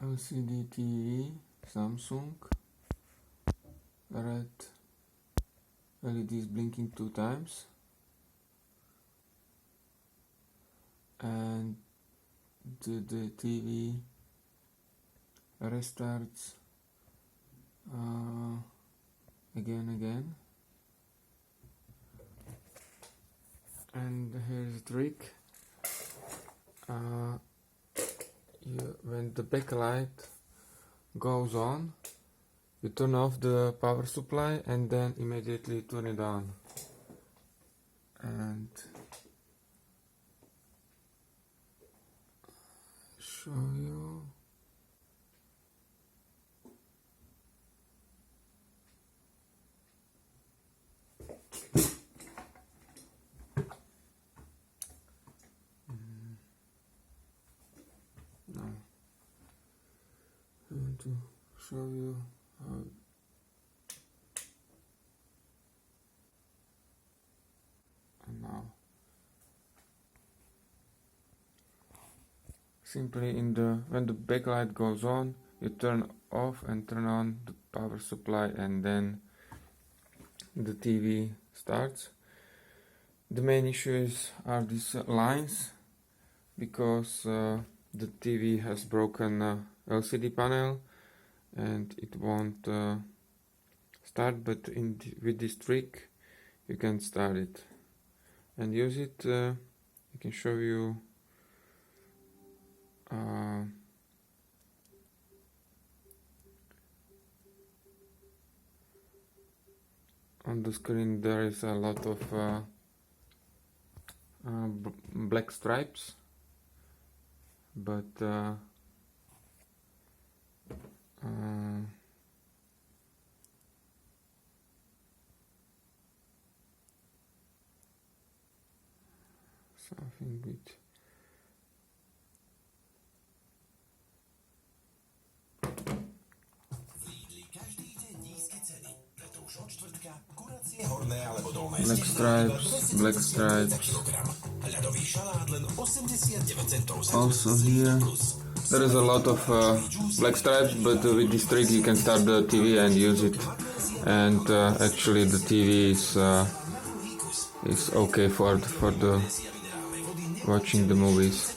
LCD TV, Samsung, red LEDs blinking 2 times, and the TV restarts again. And here's a trick. When the backlight goes on, you turn off the power supply and then immediately turn it on. And show you. No. I want to show you how. And now, simply when the backlight goes on, you turn off and turn on the power supply, and then the TV starts. The main issues are these lines, because the TV has broken LCD panel and it won't start, but with this trick you can start it and use it. I can show you on the screen. There is a lot of black stripes, but something with black stripes. Also here there is a lot of black stripes, but with this trick you can start the TV and use it, and actually the TV is okay for the watching the movies.